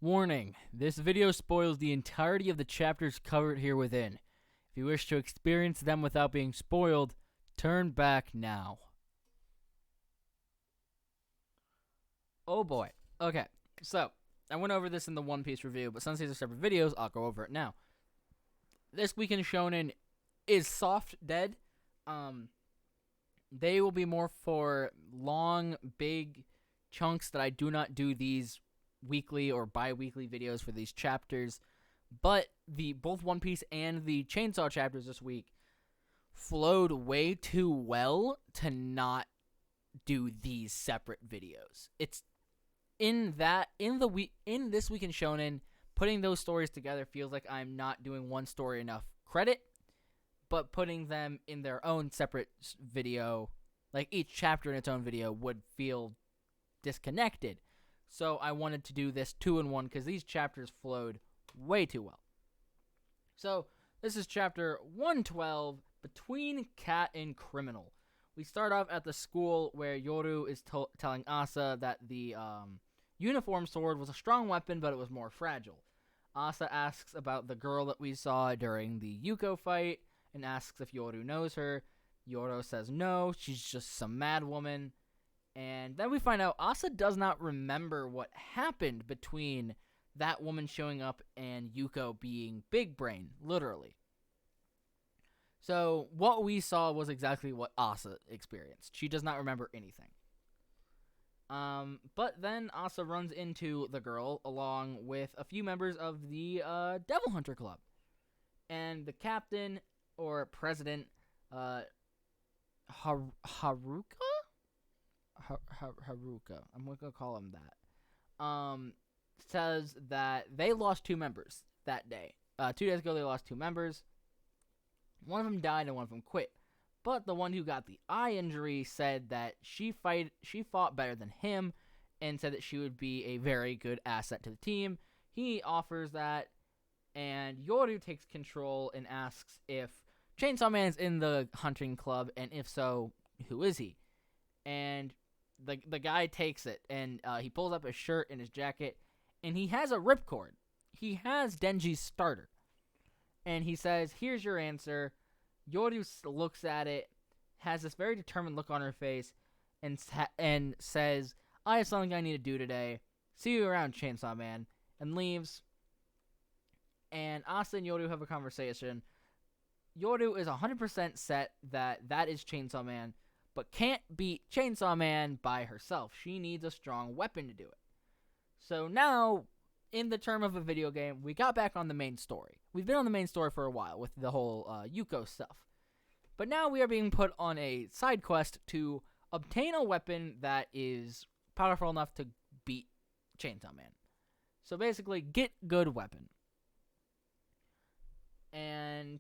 Warning, this video spoils the entirety of the chapters covered here within. If you wish to experience them without being spoiled, turn back now. Oh boy. Okay, so I went over this in the One Piece review, but since these are separate videos, I'll go over it now. This week in Shonen is soft dead. They will be more for long, big chunks that I do not do these weekly or bi-weekly videos for these chapters. But both One Piece and the Chainsaw chapters this week flowed way too well to not do these separate videos. It's in this week in Shonen, putting those stories together feels like I'm not doing one story enough credit, but putting them in their own separate video, like each chapter in its own video, would feel disconnected. So I wanted to do this 2-in-1 because these chapters flowed way too well. So this is chapter 112, Between Cat and Criminal. We start off at the school where Yoru is telling Asa that the uniform sword was a strong weapon, but it was more fragile. Asa asks about the girl that we saw during the Yuko fight and asks if Yoru knows her. Yoru says no, she's just some mad woman. And then we find out Asa does not remember what happened between that woman showing up and Yuko being big brain, literally. So what we saw was exactly what Asa experienced. She does not remember anything. But then Asa runs into the girl along with a few members of the Devil Hunter Club. And the captain, or president, Haruka? Haruka. I'm going to call him that. Says that they lost 2 members that day. 2 days ago, they lost 2 members. One of them died and one of them quit. But the one who got the eye injury said that she fought better than him and said that she would be a very good asset to the team. He offers that, and Yoru takes control and asks if Chainsaw Man's in the hunting club, and if so, who is he? And the guy takes it, and he pulls up his shirt and his jacket, and he has a ripcord. He has Denji's starter. And he says, here's your answer. Yoru looks at it, has this very determined look on her face, and says, I have something I need to do today. See you around, Chainsaw Man. And leaves. And Asa and Yoru have a conversation. Yoru is 100% set that is Chainsaw Man, but can't beat Chainsaw Man by herself. She needs a strong weapon to do it. So now, in the term of a video game, we got back on the main story. We've been on the main story for a while with the whole Yuko stuff. But now we are being put on a side quest to obtain a weapon that is powerful enough to beat Chainsaw Man. So basically, get good weapon. And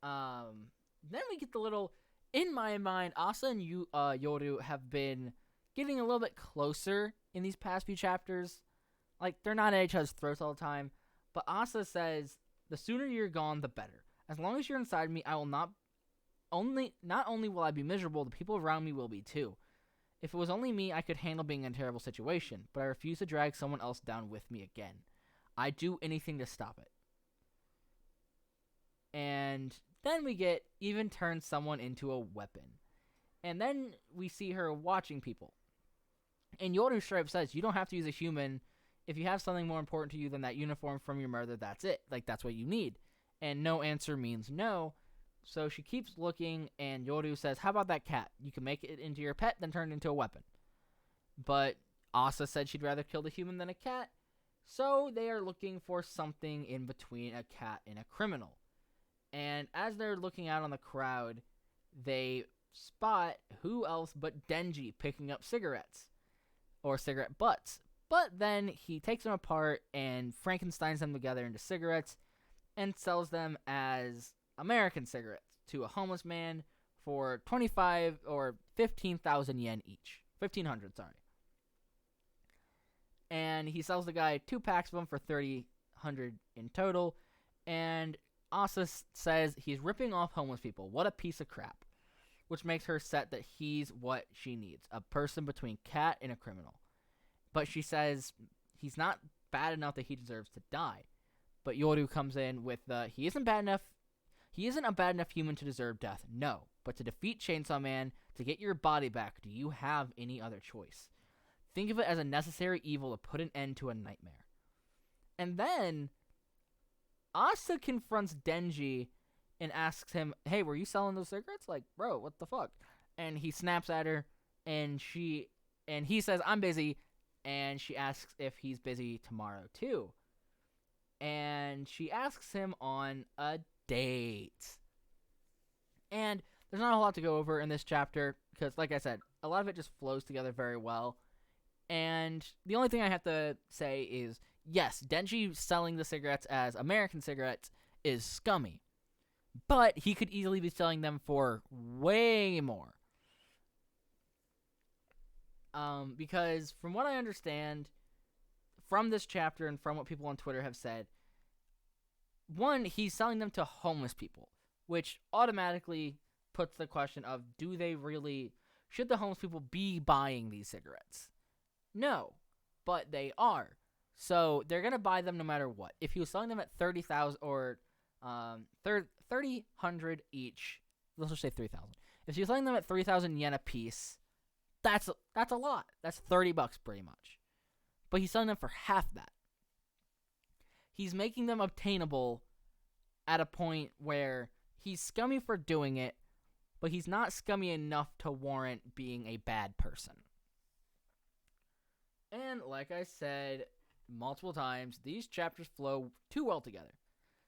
then we get the little... In my mind, Asa and Yoru have been getting a little bit closer in these past few chapters. Like, they're not at each other's throats all the time. But Asa says, the sooner you're gone, the better. As long as you're inside me, I will not only will I be miserable, the people around me will be too. If it was only me, I could handle being in a terrible situation. But I refuse to drag someone else down with me again. I'd do anything to stop it. And then we get even turn someone into a weapon. And then we see her watching people. And Yoru straight up says, you don't have to use a human. If you have something more important to you than that uniform from your mother, that's it. Like, that's what you need. And no answer means no. So she keeps looking, and Yoru says, how about that cat? You can make it into your pet, then turn it into a weapon. But Asa said she'd rather kill the human than a cat. So they are looking for something in between a cat and a criminal. And as they're looking out on the crowd, they spot who else but Denji picking up cigarettes. Or cigarette butts. But then he takes them apart and Frankensteins them together into cigarettes and sells them as American cigarettes to a homeless man for 25 or 15,000 yen each. 1,500, sorry. And he sells the guy 2 packs of them for 300 in total. And Asa says he's ripping off homeless people. What a piece of crap. Which makes her set that he's what she needs. A person between cat and a criminal. But she says he's not bad enough that he deserves to die. But Yoru comes in with he isn't bad enough. He isn't a bad enough human to deserve death. No, but to defeat Chainsaw Man, to get your body back, do you have any other choice? Think of it as a necessary evil to put an end to a nightmare. And then Asa confronts Denji and asks him, "Hey, were you selling those cigarettes? Like, bro, what the fuck?" And he snaps at her, and he says, "I'm busy," and she asks if he's busy tomorrow too. And she asks him on a date. And there's not a lot to go over in this chapter because, like I said, a lot of it just flows together very well. And the only thing I have to say is, yes, Denji selling the cigarettes as American cigarettes is scummy. But he could easily be selling them for way more. Because from what I understand from this chapter and from what people on Twitter have said, one, he's selling them to homeless people, which automatically puts the question of, should the homeless people be buying these cigarettes? No, but they are. So they're going to buy them no matter what. If he was selling them at 30,000 or 3,000 each, let's just say 3,000. If he was selling them at 3,000 yen a piece, that's a lot. That's $30 pretty much. But he's selling them for half that. He's making them obtainable at a point where he's scummy for doing it, but he's not scummy enough to warrant being a bad person. And like I said multiple times, these chapters flow too well together.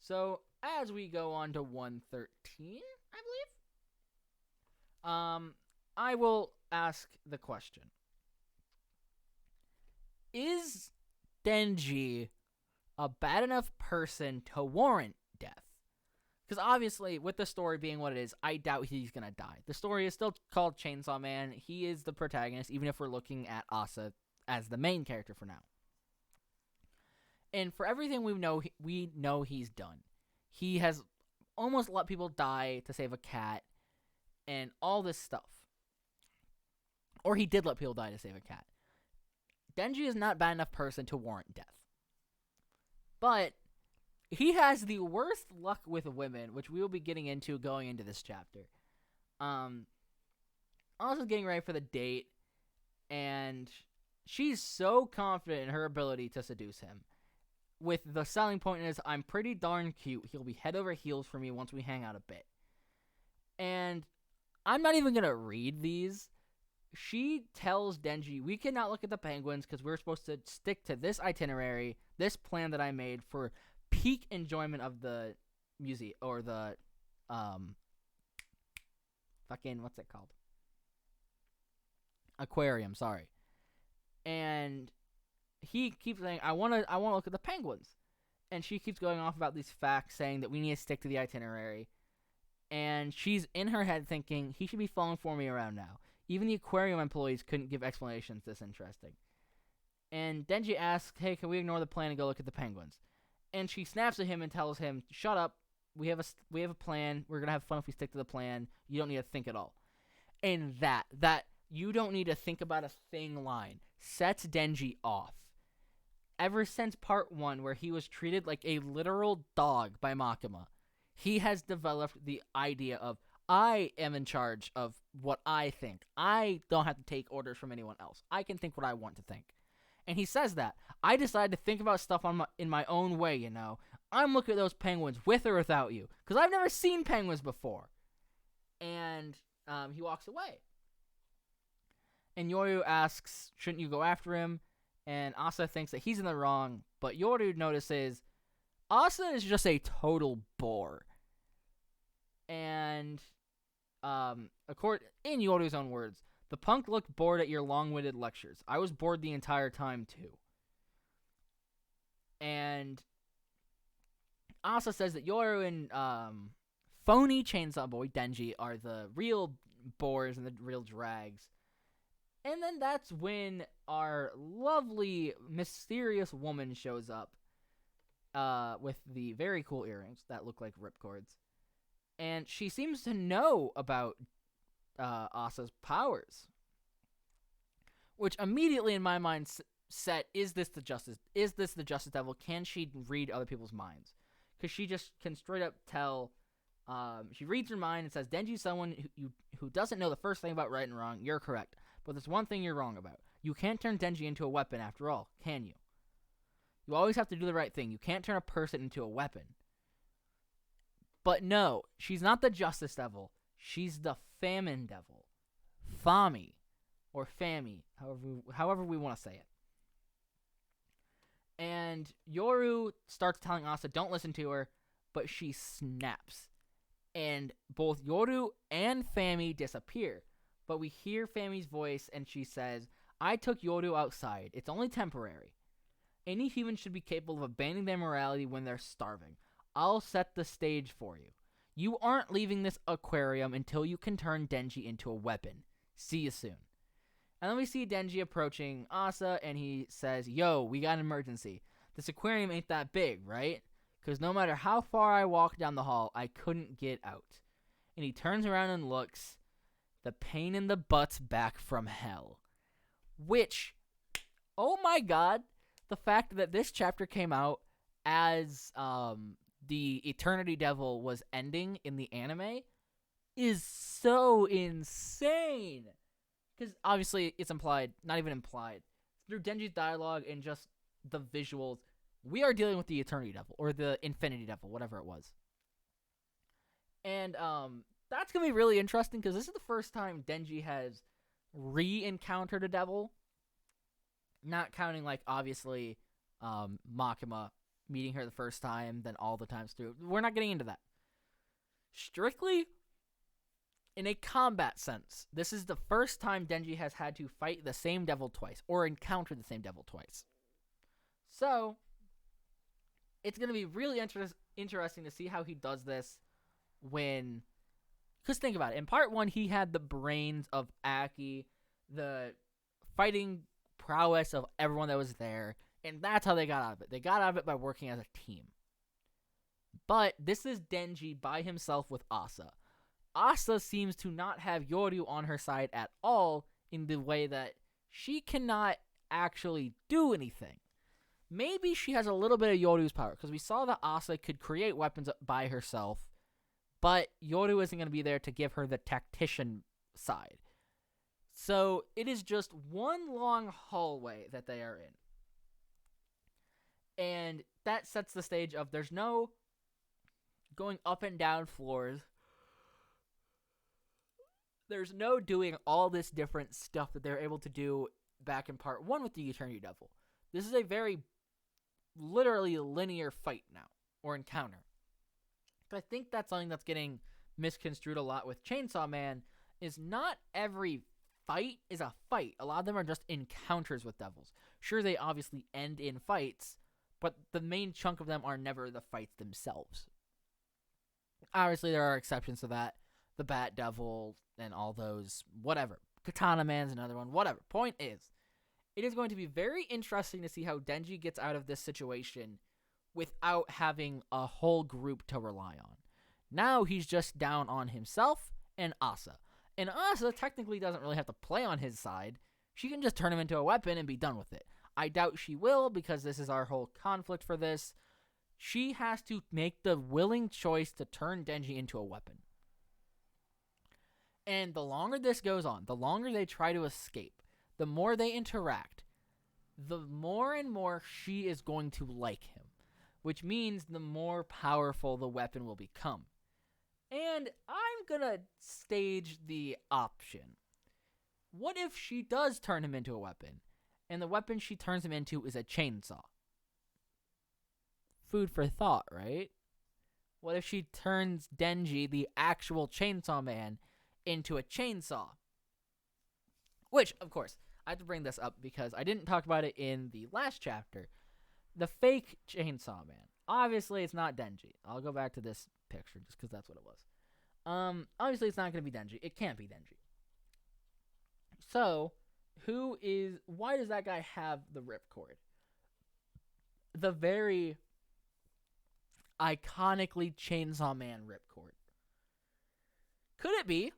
So as we go on to 113, I believe, I will ask the question: is Denji a bad enough person to warrant death? Because obviously, with the story being what it is, I doubt he's going to die. The story is still called Chainsaw Man. He is the protagonist, even if we're looking at Asa as the main character for now. And for everything we know he's done. He has almost let people die to save a cat and all this stuff. Or he did let people die to save a cat. Denji is not bad enough person to warrant death. But he has the worst luck with women, which we will be getting into going into this chapter. Also getting ready for the date, and she's so confident in her ability to seduce him. With the selling point is, I'm pretty darn cute. He'll be head over heels for me once we hang out a bit. And I'm not even going to read these. She tells Denji, we cannot look at the penguins because we're supposed to stick to this itinerary, this plan that I made for peak enjoyment of the museum, or the, what's it called? Aquarium, sorry. And he keeps saying, I want to look at the penguins. And she keeps going off about these facts, saying that we need to stick to the itinerary. And she's in her head thinking, he should be falling for me around now. Even the aquarium employees couldn't give explanations this interesting. And Denji asks, hey, can we ignore the plan and go look at the penguins? And she snaps at him and tells him, shut up. We have a plan. We're going to have fun if we stick to the plan. You don't need to think at all. And that you don't need to think about a thing line sets Denji off. Ever since part 1, where he was treated like a literal dog by Makima, he has developed the idea of, I am in charge of what I think. I don't have to take orders from anyone else. I can think what I want to think. And he says that. I decided to think about stuff in my own way, you know. I'm looking at those penguins with or without you. Because I've never seen penguins before. And he walks away. And Yoru asks, shouldn't you go after him? And Asa thinks that he's in the wrong. But Yoru notices Asa is just a total bore. And in Yoru's own words, the punk looked bored at your long-winded lectures. I was bored the entire time, too. And Asa says that Yoru and phony Chainsaw Boy, Denji, are the real bores and the real drags. And then that's when our lovely, mysterious woman shows up with the very cool earrings that look like ripcords. And she seems to know about Asa's powers. Which immediately in my mind set, is this the Justice? Is this the Justice Devil? Can she read other people's minds? Because she just can straight up tell. She reads her mind and says, Denji's someone who doesn't know the first thing about right and wrong. You're correct. But there's one thing you're wrong about. You can't turn Denji into a weapon after all, can you? You always have to do the right thing. You can't turn a person into a weapon. But no, she's not the Justice Devil. She's the Famine Devil. Fami. Or Fami, however we want to say it. And Yoru starts telling Asa, don't listen to her, but she snaps. And both Yoru and Fami disappear. But we hear Fami's voice, and she says, I took Yoru outside. It's only temporary. Any human should be capable of abandoning their morality when they're starving. I'll set the stage for you. You aren't leaving this aquarium until you can turn Denji into a weapon. See you soon. And then we see Denji approaching Asa, and he says, yo, we got an emergency. This aquarium ain't that big, right? Because no matter how far I walked down the hall, I couldn't get out. And he turns around and looks. The pain in the butt's back from hell. Which, oh my god, the fact that this chapter came out as the Eternity Devil was ending in the anime is so insane. Because obviously it's implied, not even implied, through Denji's dialogue and just the visuals, we are dealing with the Eternity Devil, or the Infinity Devil, whatever it was. And that's going to be really interesting, because this is the first time Denji has re-encountered a devil. Not counting, like, obviously, Makima meeting her the first time, then all the times through. We're not getting into that. Strictly in a combat sense, this is the first time Denji has had to fight the same devil twice, or encounter the same devil twice. So, it's going to be really interesting to see how he does this when... Because think about it, in part 1, he had the brains of Aki, the fighting prowess of everyone that was there, and that's how they got out of it. They got out of it by working as a team. But this is Denji by himself with Asa. Asa seems to not have Yoru on her side at all, in the way that she cannot actually do anything. Maybe she has a little bit of Yoru's power, because we saw that Asa could create weapons by herself, but Yoru isn't going to be there to give her the tactician side. So it is just one long hallway that they are in. And that sets the stage of there's no going up and down floors. There's no doing all this different stuff that they're able to do back in part 1 with the Eternity Devil. This is a very literally linear fight now, or encounter. But I think that's something that's getting misconstrued a lot with Chainsaw Man, is not every fight is a fight. A lot of them are just encounters with devils. Sure, they obviously end in fights, but the main chunk of them are never the fights themselves. Obviously, there are exceptions to that. The Bat Devil and all those, whatever. Katana Man's another one, whatever. Point is, it is going to be very interesting to see how Denji gets out of this situation without having a whole group to rely on. Now he's just down on himself and Asa. And Asa technically doesn't really have to play on his side. She can just turn him into a weapon and be done with it. I doubt she will, because this is our whole conflict for this. She has to make the willing choice to turn Denji into a weapon. And the longer this goes on, the longer they try to escape, the more they interact, the more and more she is going to like him. Which means the more powerful the weapon will become. And I'm gonna stage the option. What if she does turn him into a weapon, and the weapon she turns him into is a chainsaw? Food for thought, right? What if she turns Denji, the actual Chainsaw Man, into a chainsaw? Which, of course, I have to bring this up because I didn't talk about it in the last chapter. The fake Chainsaw Man. Obviously, it's not Denji. I'll go back to this picture just because that's what it was. Obviously, it's not going to be Denji. It can't be Denji. So, why does that guy have the ripcord? The very iconically Chainsaw Man ripcord. Could it be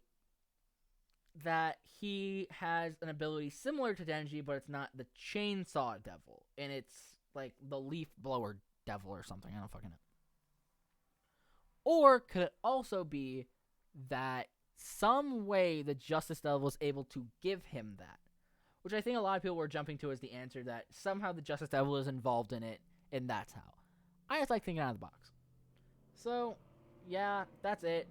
that he has an ability similar to Denji, but it's not the chainsaw devil, and it's like the leaf blower devil or something. I don't fucking know. Or could it also be that some way the Justice Devil was able to give him that? Which I think a lot of people were jumping to as the answer, that somehow the Justice Devil is involved in it, and that's how. I just like thinking out of the box. So, yeah, that's it.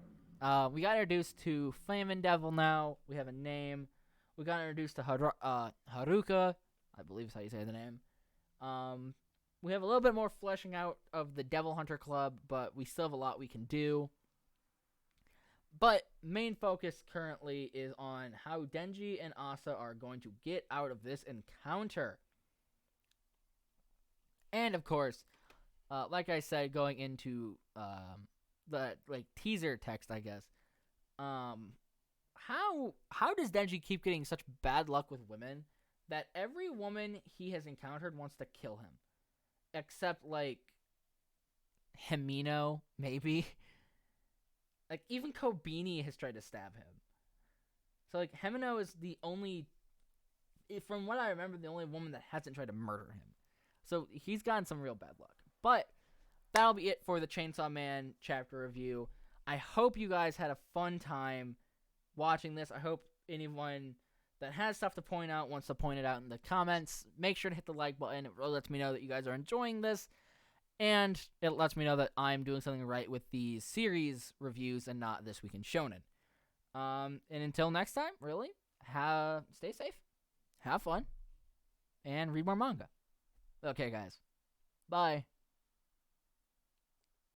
We got introduced to Flamin' Devil now. We have a name. We got introduced to Haruka. I believe is how you say the name. We have a little bit more fleshing out of the Devil Hunter Club, but we still have a lot we can do. But main focus currently is on how Denji and Asa are going to get out of this encounter. And of course, like I said, going into the teaser text, I guess. How does Denji keep getting such bad luck with women that every woman he has encountered wants to kill him, except Himino, maybe. Even Kobini has tried to stab him. So Himino is the only, from what I remember, the only woman that hasn't tried to murder him. So he's gotten some real bad luck. But that'll be it for the Chainsaw Man chapter review. I hope you guys had a fun time watching this. I hope anyone that has stuff to point out wants to point it out in the comments. Make sure to hit the like button. It really lets me know that you guys are enjoying this. And it lets me know that I'm doing something right with these series reviews and not This Week in Shonen. And until next time, really, stay safe, have fun, and read more manga. Okay, guys. Bye.